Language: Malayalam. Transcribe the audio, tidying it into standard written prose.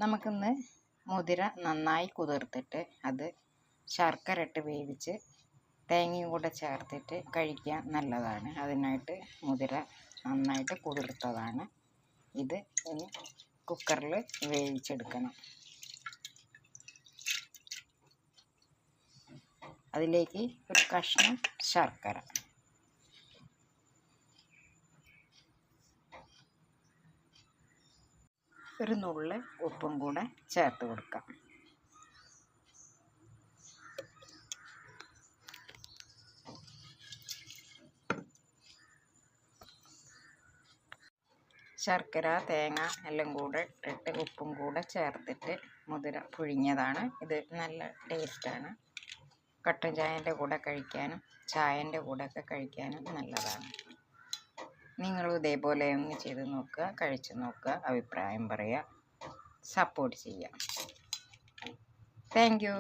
നമുക്കിന്ന് മുതിര നന്നായി കുതിർത്തിട്ട് അത് ശർക്കര ഇട്ട് വേവിച്ച് തേങ്ങയും കൂടെ ചേർത്തിട്ട് കഴിക്കാൻ നല്ലതാണ്. അതിനായിട്ട് മുതിര നന്നായിട്ട് കുതിർത്തതാണ്. ഇത് ഇനി കുക്കറിൽ വേവിച്ചെടുക്കണം. അതിലേക്ക് ഒരു കഷ്ണം ശർക്കര, ഒരു നുള്ള് ഉപ്പും കൂടെ ചേർത്ത് കൊടുക്കാം. ശർക്കര, തേങ്ങ എല്ലാം കൂടെ ഇട്ടിട്ട് ഉപ്പും കൂടെ ചേർത്തിട്ട് മുതിര പുഴുങ്ങിയതാണ്. ഇത് നല്ല ടേസ്റ്റാണ്. കട്ടൻ ചായൻ്റെ കൂടെ കഴിക്കാനും ചായൻ്റെ കൂടെയൊക്കെ കഴിക്കാനും നല്ലതാണ്. നിങ്ങളും ഇതേപോലെ ഒന്ന് ചെയ്ത് നോക്കുക, കഴിച്ച് നോക്കുക, അഭിപ്രായം പറയുക, സപ്പോർട്ട് ചെയ്യുക. Thank you.